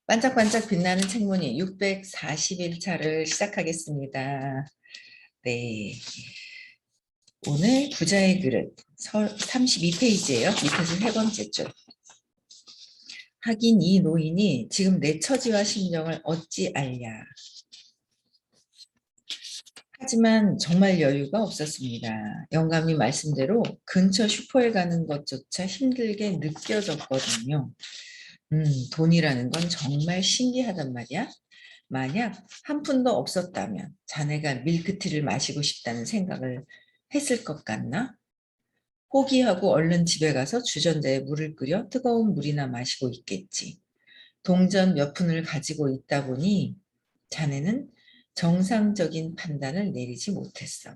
반짝반짝 빛나는 책무늬 641차를 시작하겠습니다. 네. 오늘 부자의 그릇 32페이지예요. 밑에서 세 번째 줄. 하긴 이 노인이 지금 내 처지와 심정을 어찌 알랴. 하지만 정말 여유가 없었습니다. 영감님 말씀대로 근처 슈퍼에 가는 것조차 힘들게 느껴졌거든요. 돈이라는 건 정말 신기하단 말이야. 만약 한 푼도 없었다면 자네가 밀크티를 마시고 싶다는 생각을 했을 것 같나? 포기하고 얼른 집에 가서 주전자에 물을 끓여 뜨거운 물이나 마시고 있겠지. 동전 몇 푼을 가지고 있다 보니 자네는 정상적인 판단을 내리지 못했어.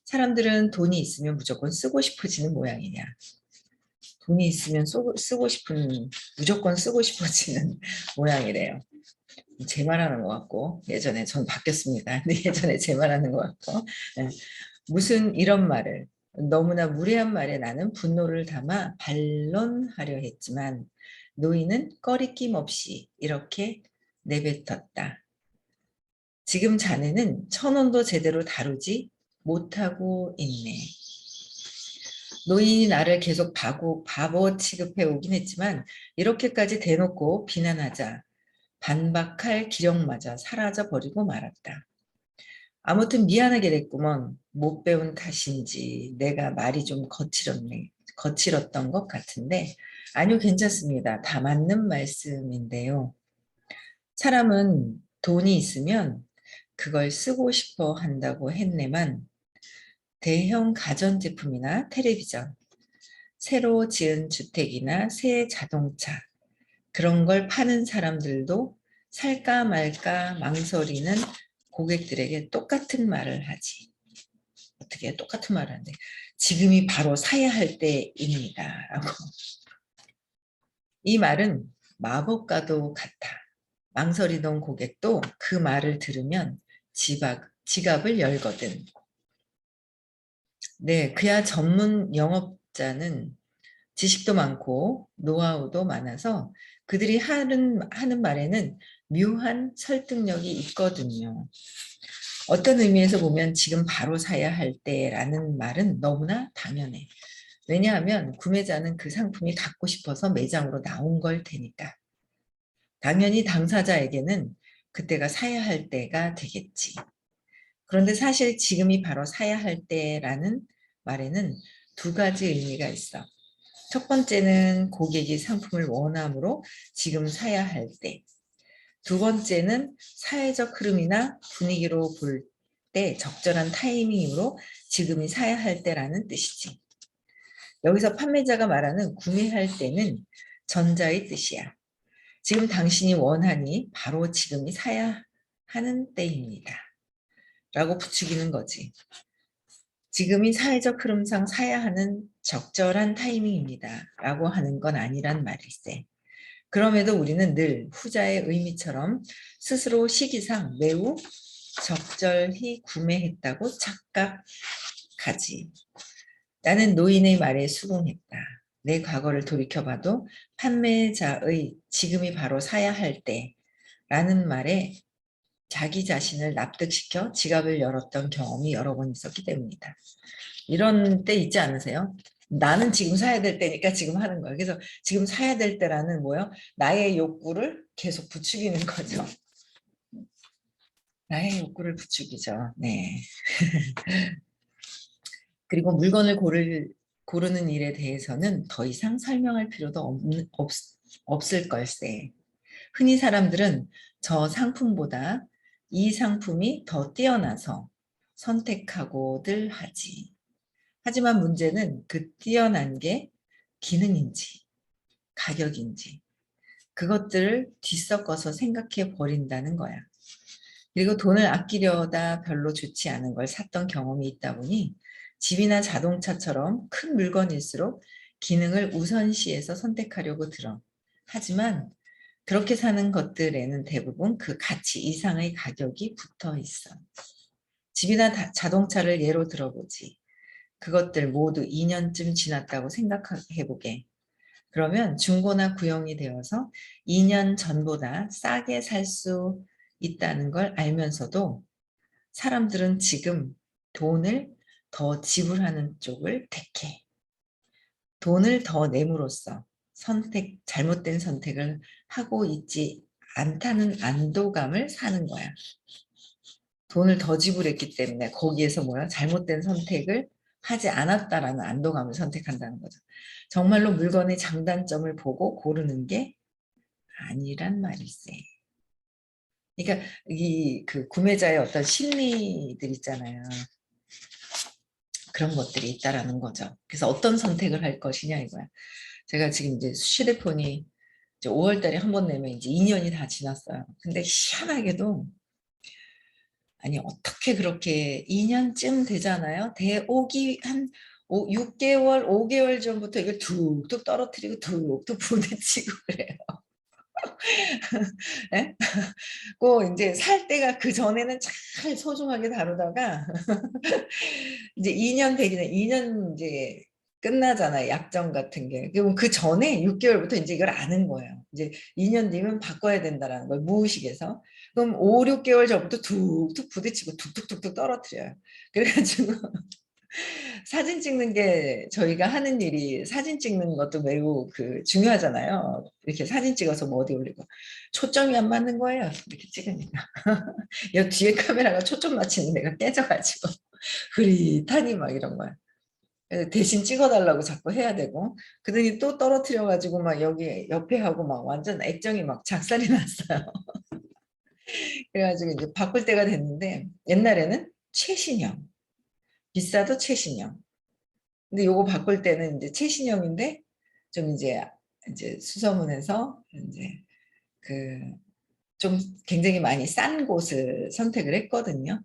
사람들은 돈이 있으면 무조건 쓰고 싶어지는 모양이냐. 돈이 있으면 쓰고 싶은, 무조건 쓰고 싶어지는 모양이래요. 제 말하는 것 같고, 예전에 전 바뀌었습니다. 근데 예전에 제 말하는 것 같고, 예. 무슨 이런 말을, 너무나 무례한 말에 나는 분노를 담아 반론하려 했지만 노인은 꺼리낌 없이 이렇게 내뱉었다. 지금 자네는 1,000원도 제대로 다루지 못하고 있네. 노인이 나를 계속 바보 취급해 오긴 했지만 이렇게까지 대놓고 비난하자 반박할 기력마저 사라져버리고 말았다. 아무튼 미안하게 됐구먼. 못 배운 탓인지 내가 말이 좀 거칠었던 것 같은데 아니요, 괜찮습니다. 다 맞는 말씀인데요. 사람은 돈이 있으면 그걸 쓰고 싶어 한다고 했네만 대형 가전제품이나 텔레비전, 새로 지은 주택이나 새 자동차, 그런 걸 파는 사람들도 살까 말까 망설이는 고객들에게 똑같은 말을 하지. 어떻게 똑같은 말을 하는데 지금이 바로 사야 할 때입니다. 라고. 이 말은 마법과도 같아. 망설이던 고객도 그 말을 들으면 지갑을 열거든. 네, 그야 전문 영업자는 지식도 많고 노하우도 많아서 그들이 하는 말에는 묘한 설득력이 있거든요. 어떤 의미에서 보면 지금 바로 사야 할 때라는 말은 너무나 당연해. 왜냐하면 구매자는 그 상품이 갖고 싶어서 매장으로 나온 걸 테니까. 당연히 당사자에게는 그때가 사야 할 때가 되겠지. 그런데 사실 지금이 바로 사야 할 때라는 말에는 두 가지 의미가 있어. 첫 번째는 고객이 상품을 원함으로 지금 사야 할 때. 두 번째는 사회적 흐름이나 분위기로 볼 때 적절한 타이밍으로 지금이 사야 할 때라는 뜻이지. 여기서 판매자가 말하는 구매할 때는 전자의 뜻이야. 지금 당신이 원하니 바로 지금이 사야 하는 때입니다. 라고 부추기는 거지. 지금이 사회적 흐름상 사야 하는 적절한 타이밍입니다. 라고 하는 건 아니란 말일세. 그럼에도 우리는 늘 후자의 의미처럼 스스로 시기상 매우 적절히 구매했다고 착각하지. 나는 노인의 말에 수긍했다. 내 과거를 돌이켜봐도 판매자의 지금이 바로 사야 할 때라는 말에 자기 자신을 납득시켜 지갑을 열었던 경험이 여러 번 있었기 때문이다. 이런 때 있지 않으세요? 나는 지금 사야 될 때니까 지금 하는 거예요. 그래서 지금 사야 될 때라는 뭐요? 나의 욕구를 계속 부추기는 거죠. 나의 욕구를 부추기죠. 네. 그리고 물건을 고르는 일에 대해서는 더 이상 설명할 필요도 없을 걸세. 흔히 사람들은 저 상품보다 이 상품이 더 뛰어나서 선택하고들 하지. 하지만 문제는 그 뛰어난 게 기능인지 가격인지 그것들을 뒤섞어서 생각해 버린다는 거야. 그리고 돈을 아끼려다 별로 좋지 않은 걸 샀던 경험이 있다 보니 집이나 자동차처럼 큰 물건일수록 기능을 우선시해서 선택하려고 들어. 하지만 그렇게 사는 것들에는 대부분 그 가치 이상의 가격이 붙어 있어. 집이나 자동차를 예로 들어보지. 그것들 모두 2년쯤 지났다고 생각해보게. 그러면 중고나 구형이 되어서 2년 전보다 싸게 살 수 있다는 걸 알면서도 사람들은 지금 돈을 더 지불하는 쪽을 택해. 돈을 더 내므로써 잘못된 선택을 하고 있지 않다는 안도감을 사는 거야. 돈을 더 지불했기 때문에 거기에서 뭐야? 잘못된 선택을 하지 않았다라는 안도감을 선택한다는 거죠. 정말로 물건의 장단점을 보고 고르는 게 아니란 말일세. 그러니까 이 그 구매자의 어떤 심리들 있잖아요. 그런 것들이 있다라는 거죠. 그래서 어떤 선택을 할 것이냐 이거야. 제가 지금 이제 휴대폰이 이제 5월 달에 한 번 내면 이제 2년이 다 지났어요. 근데 희한하게도 아니 어떻게 그렇게 2년쯤 되잖아요. 대오기 한 6개월, 5개월 전부터 이걸 툭툭 떨어뜨리고 툭툭 부딪히고 그래요. 예? 꼭 이제 살 때가 그 전에는 잘 소중하게 다루다가 이제 2년 되기 전에 2년 이제 끝나잖아요. 약정 같은 게. 그럼 그 전에 6개월부터 이제 이걸 아는 거예요. 이제 2년 뒤면 바꿔야 된다라는 걸 무의식에서. 그럼 5, 6개월 전부터 툭툭 부딪히고 툭툭툭툭 떨어뜨려요. 그래가지고 사진 찍는 게 저희가 하는 일이 사진 찍는 것도 매우 그 중요하잖아요. 이렇게 사진 찍어서 뭐 어디 올리고 초점이 안 맞는 거예요. 이렇게 찍으니까. 여 뒤에 카메라가 초점 맞추는 데가 깨져가지고 흐릿하니 막 이런 거야. 그래서 대신 찍어달라고 자꾸 해야 되고 그러더니 또 떨어뜨려가지고 막 여기 옆에 하고 막 완전 액정이 막 작살이 났어요. 그래가지고 이제 바꿀 때가 됐는데 옛날에는 최신형 비싸도 최신형 근데 요거 바꿀 때는 이제 최신형인데 좀 이제 수소문해서 이제 그 좀 굉장히 많이 싼 곳을 선택을 했거든요.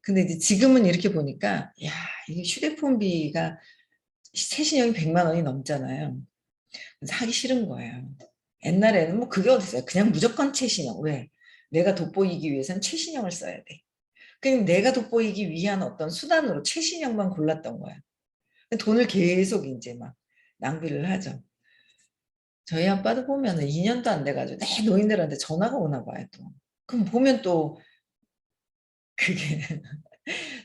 근데 이제 지금은 이렇게 보니까 야 이게 휴대폰비가 최신형이 100만 원이 넘잖아요. 그래서 하기 싫은 거예요. 옛날에는 뭐 그게 어딨어요. 그냥 무조건 최신형. 왜? 내가 돋보이기 위해서는 최신형을 써야 돼. 그냥 내가 돋보이기 위한 어떤 수단으로 최신형만 골랐던 거야. 돈을 계속 이제 막 낭비를 하죠. 저희 아빠도 보면은 2년도 안 돼가지고 내 노인들한테 전화가 오나 봐요 또. 그럼 보면 또 그게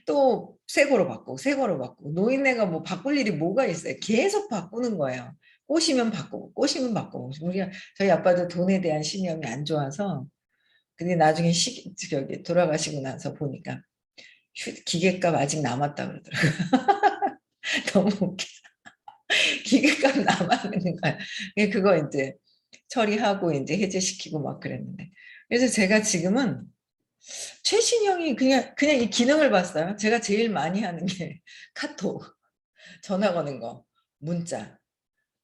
또 새 거로 바꾸고 새 거로 바꾸고 노인네가 뭐 바꿀 일이 뭐가 있어요. 계속 바꾸는 거예요. 꼬시면 바꾸고 꼬시면 바꾸고 우리가 저희 아빠도 돈에 대한 신념이 안 좋아서 근데 나중에 저기 돌아가시고 나서 보니까 기계값 아직 남았다 그러더라고요. 너무 웃겨. 기계값 남았는 거야. 그거 이제 처리하고 이제 해제시키고 막 그랬는데. 그래서 제가 지금은 최신형이 그냥 이 기능을 봤어요. 제가 제일 많이 하는 게 카톡, 전화 거는 거, 문자,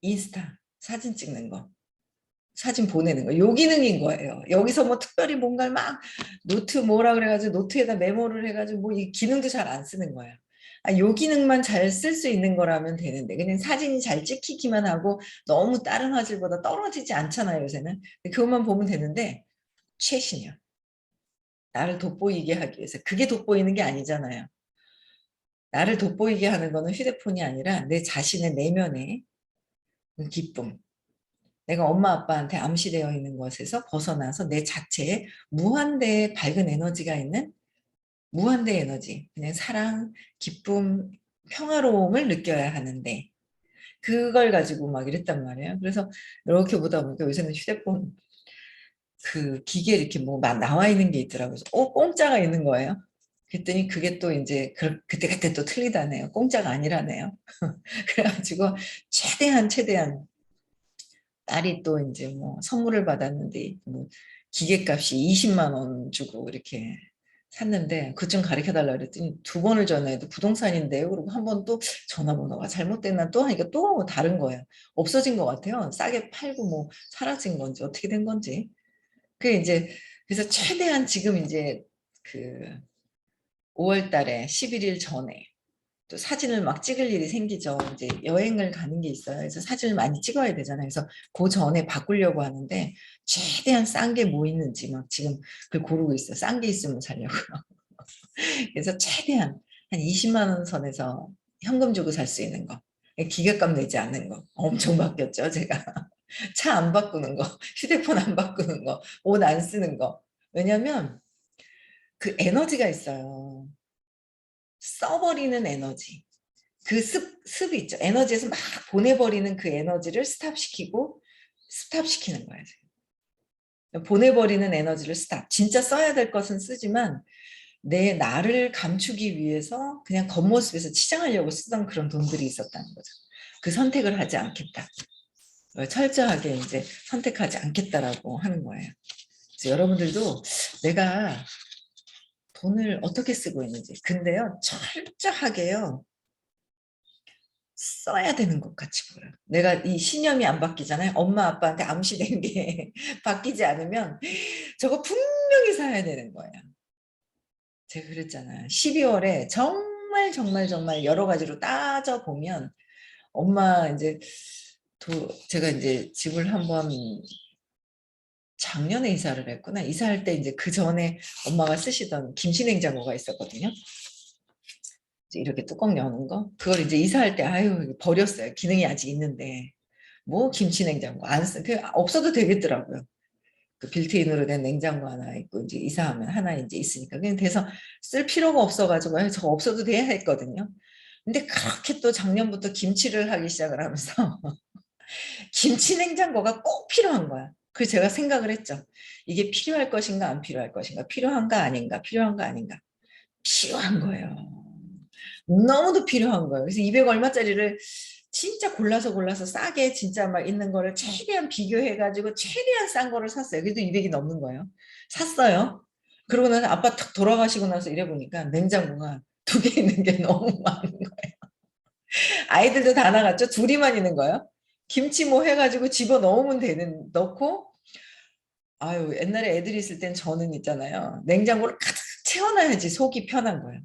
인스타, 사진 찍는 거, 사진 보내는 거. 요 기능인 거예요. 여기서 뭐 특별히 뭔가를 막 노트 뭐라 그래가지고 노트에다 메모를 해가지고 뭐 이 기능도 잘 안 쓰는 거예요. 요 기능만 잘 쓸 수 있는 거라면 되는데 그냥 사진이 잘 찍히기만 하고 너무 다른 화질보다 떨어지지 않잖아요 요새는. 그것만 보면 되는데 최신형. 나를 돋보이게 하기 위해서. 그게 돋보이는 게 아니잖아요. 나를 돋보이게 하는 거는 휴대폰이 아니라 내 자신의 내면의 기쁨. 내가 엄마 아빠한테 암시되어 있는 것에서 벗어나서 내 자체에 무한대의 밝은 에너지가 있는 무한대 에너지. 그냥 사랑, 기쁨, 평화로움을 느껴야 하는데 그걸 가지고 막 이랬단 말이에요. 그래서 이렇게 보다 보니까 요새는 휴대폰 그 기계 이렇게 뭐 나와 있는 게 있더라고요. 그래서 공짜가 있는 거예요. 그랬더니 그게 또 이제 그때 또 틀리다네요. 공짜가 아니라네요. 그래가지고 최대한 딸이 또 이제 뭐 선물을 받았는데 뭐 기계값이 20만 원 주고 이렇게 샀는데 그쯤 가르쳐 달라 그랬더니 2번을 전화해도 부동산인데요. 그리고 한 번 또 전화번호가 잘못됐나 또 하니까 또 다른 거예요. 없어진 것 같아요. 싸게 팔고 뭐 사라진 건지 어떻게 된 건지. 그 이제 그래서 최대한 지금 이제 그 5월 달에 11일 전에 또 사진을 막 찍을 일이 생기죠. 이제 여행을 가는 게 있어요. 그래서 사진을 많이 찍어야 되잖아요. 그래서 그 전에 바꾸려고 하는데 최대한 싼 게 뭐 있는지 막 지금 그걸 고르고 있어요. 싼 게 있으면 살려고. 그래서 최대한 한 20만 원 선에서 현금 주고 살 수 있는 거. 기계값 내지 않는 거 엄청 바뀌었죠, 제가. 차 안 바꾸는 거, 휴대폰 안 바꾸는 거, 옷 안 쓰는 거. 왜냐면 그 에너지가 있어요. 써버리는 에너지. 그 습이 있죠. 에너지에서 막 보내버리는 그 에너지를 스탑시키는 거예요. 보내버리는 에너지를 스탑. 진짜 써야 될 것은 쓰지만 내 나를 감추기 위해서 그냥 겉모습에서 치장하려고 쓰던 그런 돈들이 있었다는 거죠. 그 선택을 하지 않겠다. 철저하게 이제 선택하지 않겠다라고 하는 거예요. 그래서 여러분들도 내가 돈을 어떻게 쓰고 있는지, 근데요, 철저하게요, 써야 되는 것 같이 보여요. 내가 이 신념이 안 바뀌잖아요. 엄마 아빠한테 암시된 게 바뀌지 않으면 저거 분명히 사야 되는 거예요. 제가 그랬잖아요. 12월에 정말 정말 정말 여러 가지로 따져보면 엄마 이제 제가 이제 집을 한번 작년에 이사를 했구나. 이사할 때 이제 그 전에 엄마가 쓰시던 김치냉장고가 있었거든요. 이렇게 뚜껑 여는 거. 그걸 이제 이사할 때 아유 버렸어요. 기능이 아직 있는데. 뭐 김치냉장고 안 쓰, 없어도 되겠더라고요. 그 빌트인으로 된 냉장고 하나 있고 이제 이사하면 하나 이제 있으니까 그냥 돼서 쓸 필요가 없어가지고 아유, 저거 없어도 돼야 했거든요. 근데 그렇게 또 작년부터 김치를 하기 시작을 하면서 김치 냉장고가 꼭 필요한 거야. 그래서 제가 생각을 했죠. 이게 필요할 것인가 안 필요할 것인가, 필요한가 아닌가, 필요한가 아닌가. 필요한 거예요. 너무도 필요한 거예요. 그래서 200 얼마짜리를 진짜 골라서 싸게 진짜 막 있는 거를 최대한 비교해가지고 최대한 싼 거를 샀어요. 그래도 200이 넘는 거예요. 샀어요. 그러고 나서 아빠 탁 돌아가시고 나서 이래 보니까 냉장고가 2개 있는 게 너무 많은 거예요. 아이들도 다 나갔죠. 둘이만 있는 거예요. 김치 뭐 해가지고 집어 넣으면 넣고, 아유, 옛날에 애들이 있을 땐 저는 있잖아요. 냉장고를 가득 채워놔야지 속이 편한 거예요.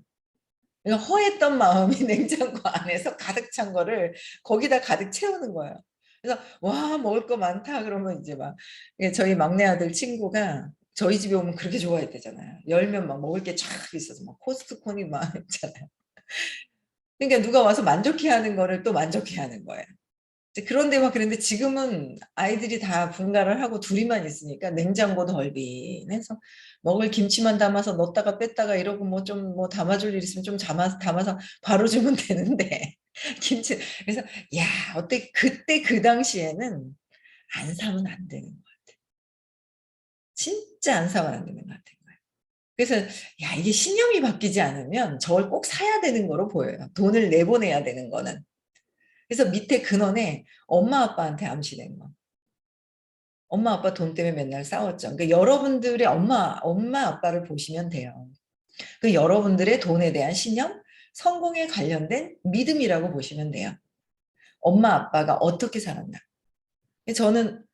그러니까 허했던 마음이 냉장고 안에서 가득 찬 거를 거기다 가득 채우는 거예요. 그래서 와 먹을 거 많다 그러면 이제 막 저희 막내 아들 친구가 저희 집에 오면 그렇게 좋아했대잖아요. 열면 막 먹을 게 쫙 있어서 막 코스트코니 막 있잖아요. 그러니까 누가 와서 만족해하는 거를 또 만족해하는 거예요. 그런데 막 그런데 지금은 아이들이 다 분가를 하고 둘이만 있으니까 냉장고도 얼빈해서 먹을 김치만 담아서 넣었다가 뺐다가 이러고 뭐 좀 뭐 담아줄 일 있으면 좀 담아서 바로 주면 되는데 김치 그래서 야 어때 그때 그 당시에는 안 사면 안 되는 거 진짜 안 사면 안 되는 것 같은 거예요. 그래서 야 이게 신념이 바뀌지 않으면 저걸 꼭 사야 되는 거로 보여요. 돈을 내보내야 되는 거는. 그래서 밑에 근원에 엄마 아빠한테 암시된 거. 엄마 아빠 돈 때문에 맨날 싸웠죠. 그러니까 여러분들의 엄마 아빠를 보시면 돼요. 그 여러분들의 돈에 대한 신념, 성공에 관련된 믿음이라고 보시면 돼요. 엄마 아빠가 어떻게 살았나. 저는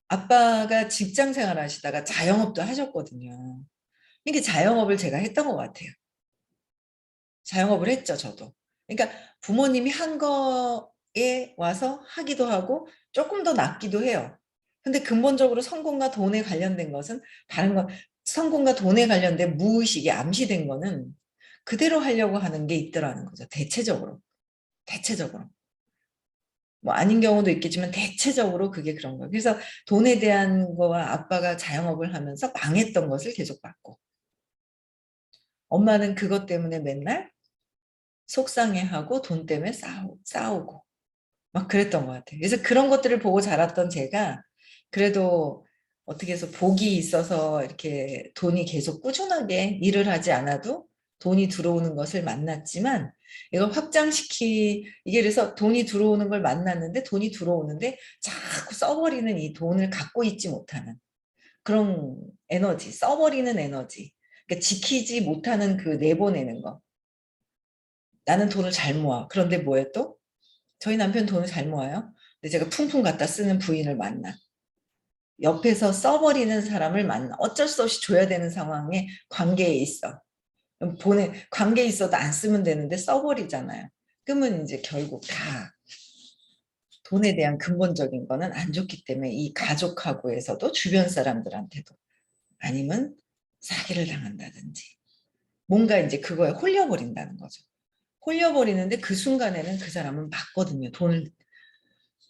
아빠가 직장 생활 하시다가 자영업도 하셨거든요. 이게 자영업을 제가 했던 것 같아요. 자영업을 했죠, 저도. 그러니까 부모님이 한 거에 와서 하기도 하고 조금 더 낫기도 해요. 근데 근본적으로 성공과 돈에 관련된 것은 다른 거, 성공과 돈에 관련된 무의식이 암시된 거는 그대로 하려고 하는 게 있더라는 거죠. 대체적으로. 대체적으로. 뭐 아닌 경우도 있겠지만 대체적으로 그게 그런 거예요. 그래서 돈에 대한 거와 아빠가 자영업을 하면서 망했던 것을 계속 봤고 엄마는 그것 때문에 맨날 속상해하고 돈 때문에 싸우고 막 그랬던 것 같아요. 그래서 그런 것들을 보고 자랐던 제가 그래도 어떻게 해서 복이 있어서 이렇게 돈이 계속 꾸준하게 일을 하지 않아도 돈이 들어오는 것을 만났지만 이걸 이게 그래서 돈이 들어오는 걸 만났는데 돈이 들어오는데 자꾸 써버리는 이 돈을 갖고 있지 못하는 그런 에너지, 써버리는 에너지, 그러니까 지키지 못하는 그 내보내는 거. 나는 돈을 잘 모아. 그런데 뭐예요 또? 저희 남편 돈을 잘 모아요. 근데 제가 풍풍 갖다 쓰는 부인을 만나. 옆에서 써버리는 사람을 만나. 어쩔 수 없이 줘야 되는 상황에 관계에 있어. 관계에 있어도 안 쓰면 되는데 써버리잖아요. 그러면 이제 결국 다 돈에 대한 근본적인 거는 안 좋기 때문에 이 가족하고에서도 주변 사람들한테도 아니면 사기를 당한다든지 뭔가 이제 그거에 홀려버린다는 거죠. 홀려버리는데 그 순간에는 그 사람은 맞거든요.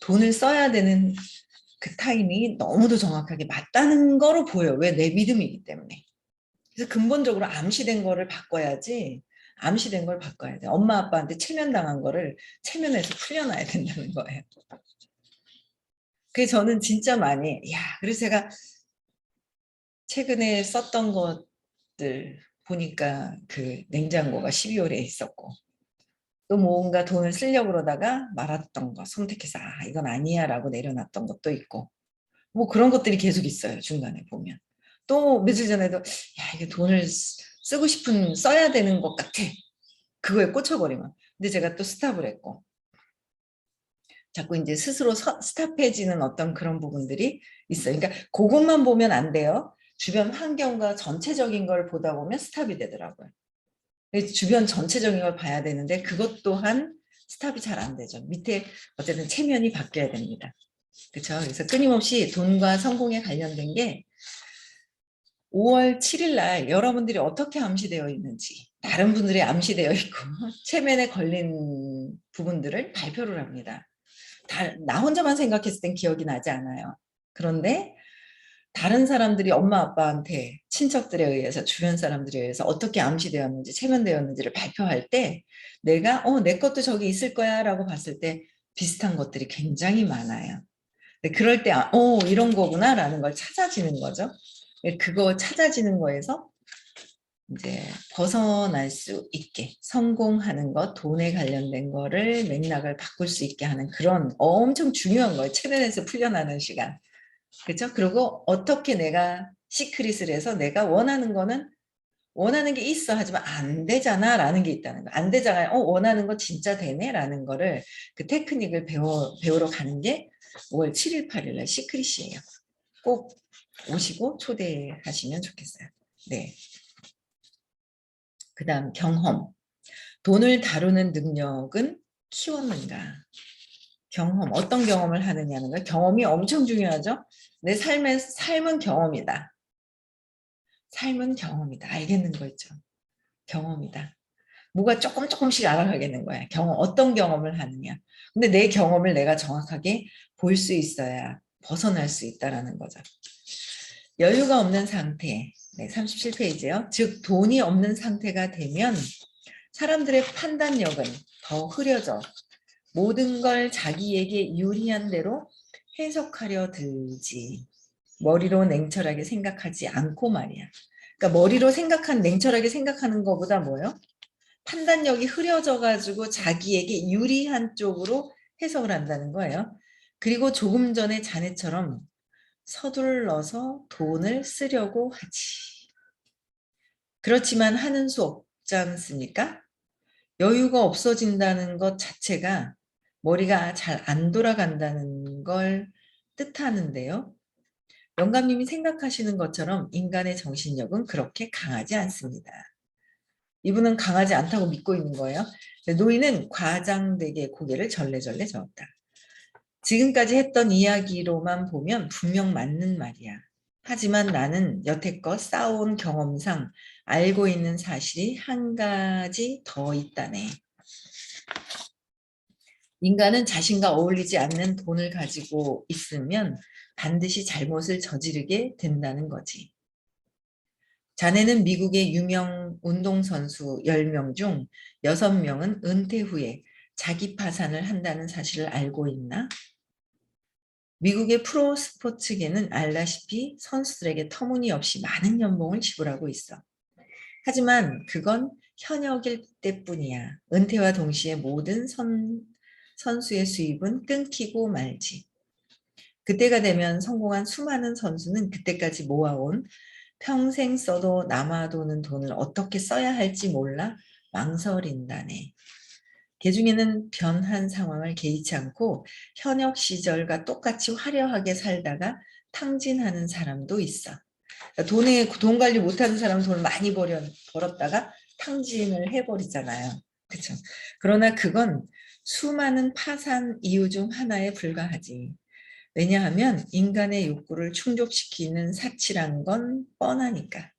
돈을 써야 되는 그 타이밍이 너무도 정확하게 맞다는 거로 보여. 왜? 내 믿음이기 때문에. 그래서 근본적으로 암시된 거를 바꿔야지. 암시된 걸 바꿔야 돼. 엄마 아빠한테 체면당한 거를 체면에서 풀려나야 된다는 거예요. 그래서 저는 진짜 많이 그래서 제가 최근에 썼던 것들 보니까 그 냉장고가 12월에 있었고 또 뭔가 돈을 쓰려고 그러다가 말았던 거 선택해서 이건 아니야 라고 내려놨던 것도 있고 뭐 그런 것들이 계속 있어요. 중간에 보면. 또 며칠 전에도 이게 돈을 쓰고 싶은 써야 되는 것 같아. 그거에 꽂혀버리면. 근데 제가 또 스탑을 했고 자꾸 이제 스스로 스탑해지는 어떤 그런 부분들이 있어요. 그러니까 그것만 보면 안 돼요. 주변 환경과 전체적인 걸 보다 보면 스탑이 되더라고요. 주변 전체적인 걸 봐야 되는데 그것 또한 스탑이 잘 안 되죠. 밑에 어쨌든 체면이 바뀌어야 됩니다. 그렇죠? 그래서 끊임없이 돈과 성공에 관련된 게 5월 7일 날 여러분들이 어떻게 암시되어 있는지 다른 분들이 암시되어 있고 체면에 걸린 부분들을 발표를 합니다. 나 혼자만 생각했을 땐 기억이 나지 않아요. 그런데 다른 사람들이 엄마 아빠한테 친척들에 의해서 주변 사람들에 의해서 어떻게 암시되었는지 체면되었는지를 발표할 때 내가 내 것도 저기 있을 거야 라고 봤을 때 비슷한 것들이 굉장히 많아요. 그럴 때 이런 거구나 라는 걸 찾아지는 거죠. 그거 찾아지는 거에서 이제 벗어날 수 있게 성공하는 것, 돈에 관련된 거를 맥락을 바꿀 수 있게 하는 그런 엄청 중요한 거예요. 체면에서 풀려나는 시간. 그렇죠? 그리고 어떻게 내가 시크릿을 해서 내가 원하는 거는 원하는 게 있어 하지만 안 되잖아 라는 게 있다는 거. 안 되잖아요. 원하는 거 진짜 되네 라는 거를 그 테크닉을 배우러 가는 게 5월 7일 8일 날 시크릿이에요. 꼭 오시고 초대하시면 좋겠어요. 네. 그 다음 경험. 돈을 다루는 능력은 키웠는가? 경험, 어떤 경험을 하느냐는 거예요. 경험이 엄청 중요하죠. 내 삶은 경험이다. 삶은 경험이다. 알겠는 거 있죠. 경험이다. 뭐가 조금씩 알아가겠는 거야. 어떤 경험을 하느냐. 근데 내 경험을 내가 정확하게 볼 수 있어야 벗어날 수 있다는 거죠. 여유가 없는 상태. 네, 37페이지요. 즉 돈이 없는 상태가 되면 사람들의 판단력은 더 흐려져 모든 걸 자기에게 유리한 대로 해석하려 들지. 머리로 냉철하게 생각하지 않고 말이야. 그러니까 머리로 냉철하게 생각하는 것보다 뭐예요? 판단력이 흐려져 가지고 자기에게 유리한 쪽으로 해석을 한다는 거예요. 그리고 조금 전에 자네처럼 서둘러서 돈을 쓰려고 하지. 그렇지만 하는 수 없지 않습니까? 여유가 없어진다는 것 자체가 머리가 잘 안 돌아간다는 걸 뜻하는데요. 영감님이 생각하시는 것처럼 인간의 정신력은 그렇게 강하지 않습니다. 이분은 강하지 않다고 믿고 있는 거예요. 노인은 과장되게 고개를 절레절레 저었다. 지금까지 했던 이야기로만 보면 분명 맞는 말이야. 하지만 나는 여태껏 쌓아온 경험상 알고 있는 사실이 한 가지 더 있다네. 인간은 자신과 어울리지 않는 돈을 가지고 있으면 반드시 잘못을 저지르게 된다는 거지. 자네는 미국의 유명 운동선수 10명 중 6명은 은퇴 후에 자기 파산을 한다는 사실을 알고 있나? 미국의 프로 스포츠계는 알다시피 선수들에게 터무니없이 많은 연봉을 지불하고 있어. 하지만 그건 현역일 때뿐이야. 은퇴와 동시에 모든 선수의 수입은 끊기고 말지. 그때가 되면 성공한 수많은 선수는 그때까지 모아온 평생 써도 남아도는 돈을 어떻게 써야 할지 몰라 망설인다네. 개중에는 변한 상황을 개의치 않고 현역 시절과 똑같이 화려하게 살다가 탕진하는 사람도 있어. 그러니까 돈 관리 못하는 사람은 돈을 많이 벌었다가 탕진을 해버리잖아요. 그렇죠? 그러나 그건 수많은 파산 이유 중 하나에 불과하지. 왜냐하면 인간의 욕구를 충족시키는 사치란 건 뻔하니까.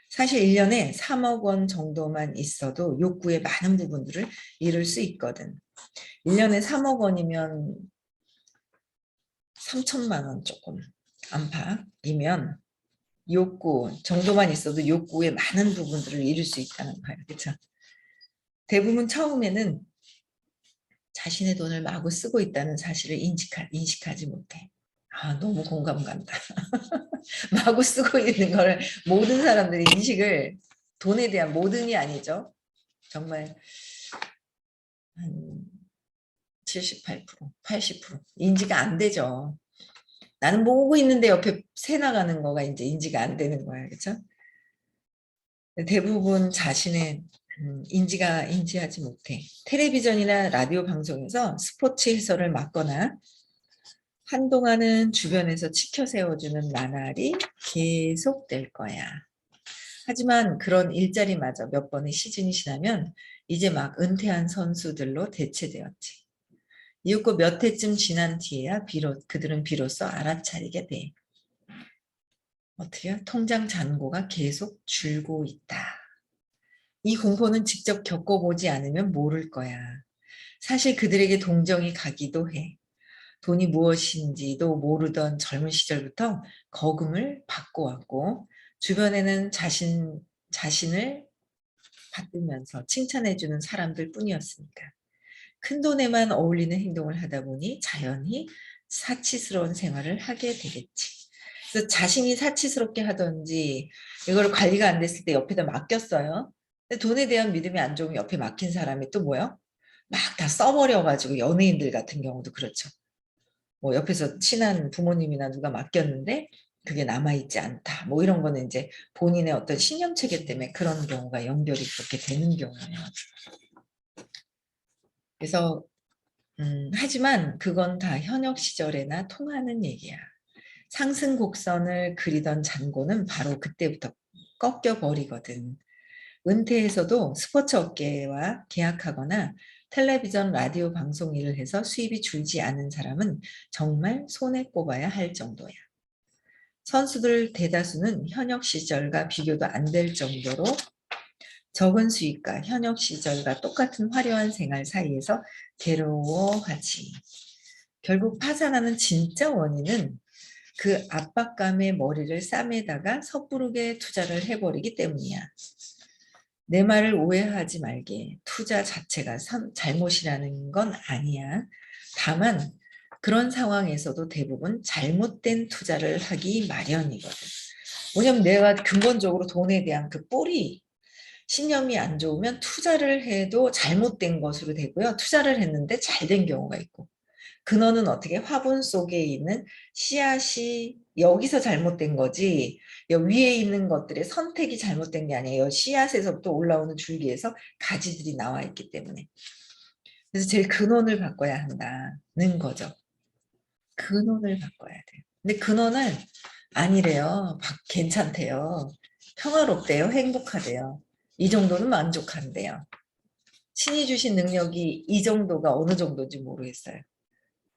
사실 1년에 3억 원 정도만 있어도 욕구의 많은 부분들을 이룰 수 있거든. 1년에 3억 원이면 3천만 원 조금 안팎이면 욕구 정도만 있어도 욕구의 많은 부분들을 이룰 수 있다는 거예요. 그렇죠? 대부분 처음에는 자신의 돈을 마구 쓰고 있다는 사실을 인식하지 못해. 아, 너무 공감 간다. 마구 쓰고 있는 걸 모든 사람들이 인식을 돈에 대한 모든이 아니죠. 정말 한 78%, 80% 인지가 안 되죠. 나는 보고 있는데 옆에 새 나가는 거가 이제 인지가 안 되는 거야. 그렇죠? 대부분 자신의 인지하지 못해. 텔레비전이나 라디오 방송에서 스포츠 해설을 맡거나 한동안은 주변에서 치켜 세워주는 나날이 계속될 거야. 하지만 그런 일자리마저 몇 번의 시즌이 지나면 이제 막 은퇴한 선수들로 대체되었지. 이윽고 몇 해쯤 지난 뒤에야 그들은 비로소 알아차리게 돼. 어떻게 통장 잔고가 계속 줄고 있다. 이 공포는 직접 겪어보지 않으면 모를 거야. 사실 그들에게 동정이 가기도 해. 돈이 무엇인지도 모르던 젊은 시절부터 거금을 받고 왔고 주변에는 자신을 받들면서 칭찬해주는 사람들 뿐이었으니까. 큰돈에만 어울리는 행동을 하다 보니 자연히 사치스러운 생활을 하게 되겠지. 그래서 자신이 사치스럽게 하든지 이걸 관리가 안 됐을 때 옆에다 맡겼어요. 근데 돈에 대한 믿음이 안 좋으면 옆에 맡긴 사람이 또 뭐요? 막 다 써버려가지고 연예인들 같은 경우도 그렇죠. 뭐 옆에서 친한 부모님이나 누가 맡겼는데 그게 남아있지 않다. 뭐 이런 거는 이제 본인의 어떤 신념체계 때문에 그런 경우가 연결이 그렇게 되는 경우예요. 그래서 하지만 그건 다 현역 시절에나 통하는 얘기야. 상승 곡선을 그리던 잔고는 바로 그때부터 꺾여버리거든. 은퇴해서도 스포츠 업계와 계약하거나 텔레비전, 라디오 방송 일을 해서 수입이 줄지 않은 사람은 정말 손에 꼽아야 할 정도야. 선수들 대다수는 현역 시절과 비교도 안 될 정도로 적은 수익과 현역 시절과 똑같은 화려한 생활 사이에서 괴로워하지. 결국 파산하는 진짜 원인은 그 압박감에 머리를 싸매다가 섣부르게 투자를 해버리기 때문이야. 내 말을 오해하지 말게. 투자 자체가 잘못이라는 건 아니야. 다만 그런 상황에서도 대부분 잘못된 투자를 하기 마련이거든. 왜냐면 내가 근본적으로 돈에 대한 그 뿌리, 신념이 안 좋으면 투자를 해도 잘못된 것으로 되고요. 투자를 했는데 잘 된 경우가 있고. 근원은 어떻게 화분 속에 있는 씨앗이 여기서 잘못된 거지 위에 있는 것들의 선택이 잘못된 게 아니에요. 씨앗에서부터 올라오는 줄기에서 가지들이 나와 있기 때문에. 그래서 제일 근원을 바꿔야 한다는 거죠. 근원을 바꿔야 돼요. 근데 근원은 아니래요. 괜찮대요. 평화롭대요. 행복하대요. 이 정도는 만족한대요. 신이 주신 능력이 이 정도가 어느 정도인지 모르겠어요.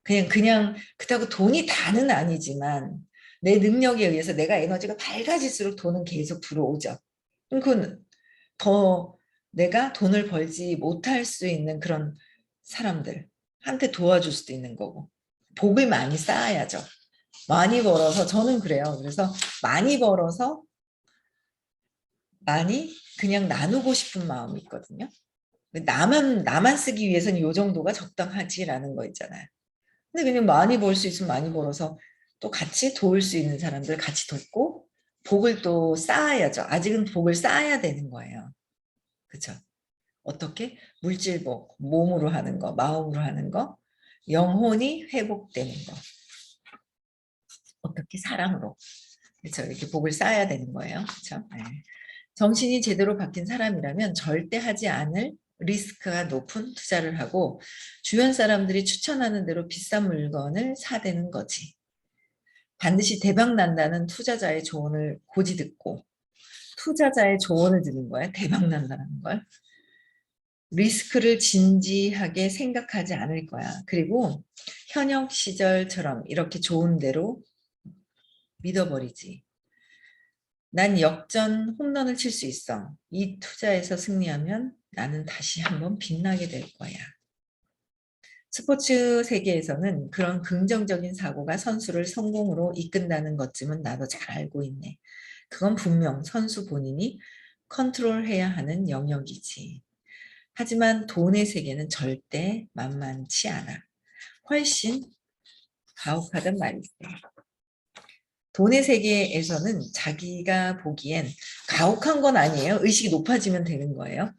그냥 그렇다고 돈이 다는 아니지만 내 능력에 의해서 내가 에너지가 밝아질수록 돈은 계속 들어오죠. 그건 더 내가 돈을 벌지 못할 수 있는 그런 사람들한테 도와줄 수도 있는 거고 복을 많이 쌓아야죠. 많이 벌어서 저는 그래요. 그래서 많이 벌어서 많이 그냥 나누고 싶은 마음이 있거든요. 나만 쓰기 위해서는 이 정도가 적당하지라는 거 있잖아요. 근데 그냥 많이 벌 수 있으면 많이 벌어서 또 같이 도울 수 있는 사람들 같이 돕고 복을 또 쌓아야죠. 아직은 복을 쌓아야 되는 거예요. 그렇죠? 어떻게? 물질복, 몸으로 하는 거, 마음으로 하는 거, 영혼이 회복되는 거. 어떻게? 사랑으로. 그렇죠? 이렇게 복을 쌓아야 되는 거예요. 그렇죠? 네. 정신이 제대로 바뀐 사람이라면 절대 하지 않을 리스크가 높은 투자를 하고 주변 사람들이 추천하는 대로 비싼 물건을 사대는 거지. 반드시 대박 난다는 투자자의 조언을 고지 듣고 투자자의 조언을 듣는 거야. 대박 난다는 걸. 리스크를 진지하게 생각하지 않을 거야. 그리고 현역 시절처럼 이렇게 좋은 대로 믿어버리지. 난 역전 홈런을 칠 수 있어. 이 투자에서 승리하면 나는 다시 한번 빛나게 될 거야. 스포츠 세계에서는 그런 긍정적인 사고가 선수를 성공으로 이끈다는 것쯤은 나도 잘 알고 있네. 그건 분명 선수 본인이 컨트롤해야 하는 영역이지. 하지만 돈의 세계는 절대 만만치 않아. 훨씬 가혹하단 말이지. 돈의 세계에서는 자기가 보기엔 가혹한 건 아니에요. 의식이 높아지면 되는 거예요.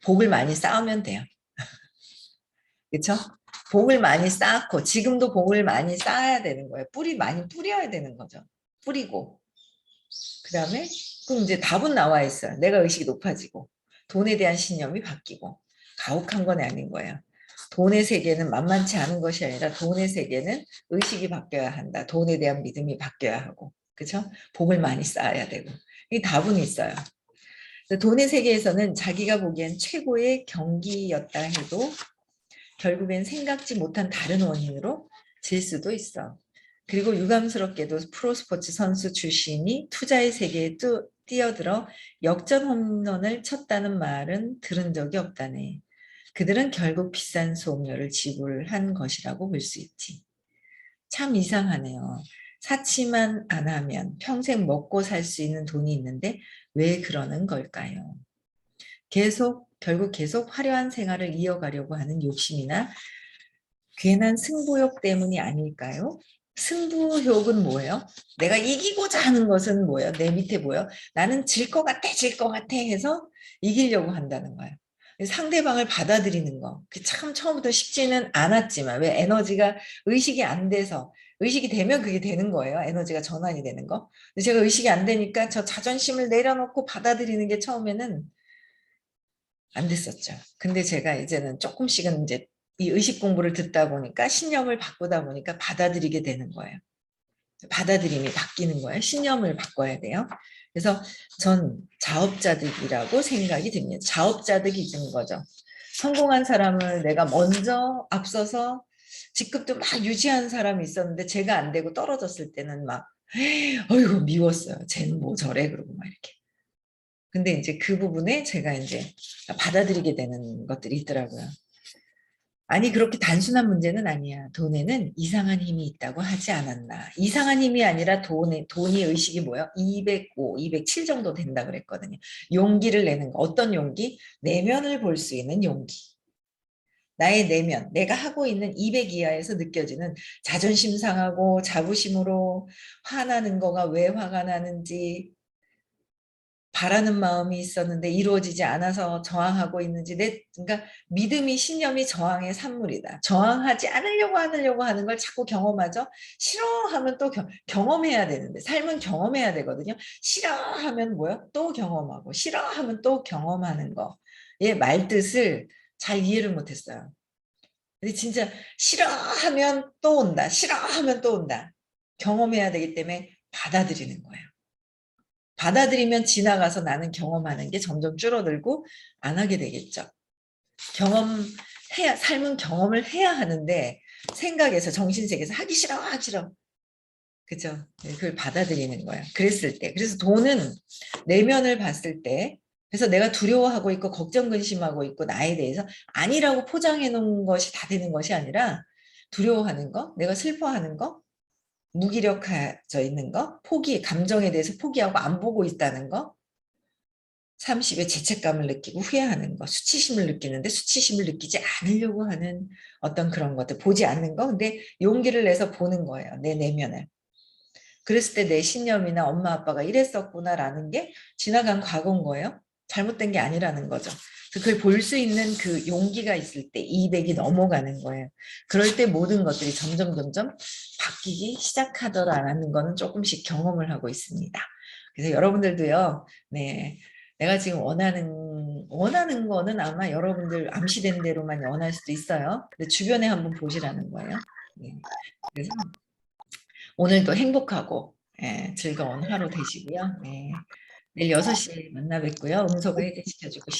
복을 많이 쌓으면 돼요. 그렇죠? 복을 많이 쌓고 지금도 복을 많이 쌓아야 되는 거예요. 뿌리 많이 뿌려야 되는 거죠. 뿌리고 그다음에 그럼 이제 답은 나와 있어요. 내가 의식이 높아지고 돈에 대한 신념이 바뀌고 가혹한 건 아닌 거예요. 돈의 세계는 만만치 않은 것이 아니라 돈의 세계는 의식이 바뀌어야 한다. 돈에 대한 믿음이 바뀌어야 하고 그렇죠? 복을 많이 쌓아야 되고 이 답은 있어요. 돈의 세계에서는 자기가 보기엔 최고의 경기였다 해도 결국엔 생각지 못한 다른 원인으로 질 수도 있어. 그리고 유감스럽게도 프로스포츠 선수 출신이 투자의 세계에 뛰어들어 역전 홈런을 쳤다는 말은 들은 적이 없다네. 그들은 결국 비싼 수업료를 지불한 것이라고 볼 수 있지. 참 이상하네요. 사치만 안 하면 평생 먹고 살 수 있는 돈이 있는데 왜 그러는 걸까요? 결국 계속 화려한 생활을 이어가려고 하는 욕심이나 괜한 승부욕 때문이 아닐까요? 승부욕은 뭐예요? 내가 이기고자 하는 것은 뭐예요? 내 밑에 뭐예요? 나는 질 것 같아, 질 것 같아 해서 이기려고 한다는 거예요. 상대방을 받아들이는 거. 참 처음부터 쉽지는 않았지만 왜 에너지가 의식이 안 돼서 의식이 되면 그게 되는 거예요. 에너지가 전환이 되는 거. 근데 제가 의식이 안 되니까 저 자존심을 내려놓고 받아들이는 게 처음에는 안 됐었죠. 근데 제가 이제는 조금씩은 이제 이 의식 공부를 듣다 보니까 신념을 바꾸다 보니까 받아들이게 되는 거예요. 받아들임이 바뀌는 거예요. 신념을 바꿔야 돼요. 그래서 전 자업자득이라고 생각이 듭니다. 자업자득이 있는 거죠. 성공한 사람을 내가 먼저 앞서서 직급도 막 유지한 사람이 있었는데 제가 안 되고 떨어졌을 때는 막 어이구 미웠어요. 쟤는 뭐 저래 그러고 막 이렇게. 근데 이제 그 부분에 제가 이제 받아들이게 되는 것들이 있더라고요. 아니 그렇게 단순한 문제는 아니야. 돈에는 이상한 힘이 있다고 하지 않았나. 이상한 힘이 아니라 돈이 의식이 뭐예요? 205, 207 정도 된다 그랬거든요. 용기를 내는 거. 어떤 용기? 내면을 볼 수 있는 용기. 나의 내면, 내가 하고 있는 200 이하에서 느껴지는 자존심 상하고 자부심으로 화나는 거가 왜 화가 나는지 바라는 마음이 있었는데 이루어지지 않아서 저항하고 있는지 그러니까 믿음이 신념이 저항의 산물이다. 저항하지 않으려고 하는 걸 자꾸 경험하죠. 싫어하면 또 경험해야 되는데 삶은 경험해야 되거든요. 싫어하면 뭐요? 또 경험하고 싫어하면 또 경험하는 거. 예, 말뜻을 잘 이해를 못했어요. 근데 진짜 싫어하면 또 온다. 싫어하면 또 온다. 경험해야 되기 때문에 받아들이는 거예요. 받아들이면 지나가서 나는 경험하는 게 점점 줄어들고 안 하게 되겠죠. 삶은 경험을 해야 하는데 생각에서 정신세계에서 하기 싫어, 하기 싫어. 그죠? 그걸 받아들이는 거야. 그랬을 때. 그래서 돈은 내면을 봤을 때 그래서 내가 두려워하고 있고 걱정 근심하고 있고 나에 대해서 아니라고 포장해 놓은 것이 다 되는 것이 아니라 두려워하는 거, 내가 슬퍼하는 거, 무기력해져 있는 거, 감정에 대해서 포기하고 안 보고 있다는 거, 30에 죄책감을 느끼고 후회하는 거, 수치심을 느끼는데 수치심을 느끼지 않으려고 하는 어떤 그런 것들, 보지 않는 거, 근데 용기를 내서 보는 거예요. 내 내면을. 그랬을 때 내 신념이나 엄마 아빠가 이랬었구나라는 게 지나간 과거인 거예요. 잘못된 게 아니라는 거죠. 그걸 볼 수 있는 그 용기가 있을 때 200이 넘어가는 거예요. 그럴 때 모든 것들이 점점 바뀌기 시작하더라라는 거는 조금씩 경험을 하고 있습니다. 그래서 여러분들도요. 네. 내가 지금 원하는 거는 아마 여러분들 암시된 대로만 원할 수도 있어요. 근데 주변에 한번 보시라는 거예요. 네. 그래서 오늘도 행복하고 즐거운 하루 되시고요. 네. 내일 6시에 만나 뵙고요. 음속 회개시켜주고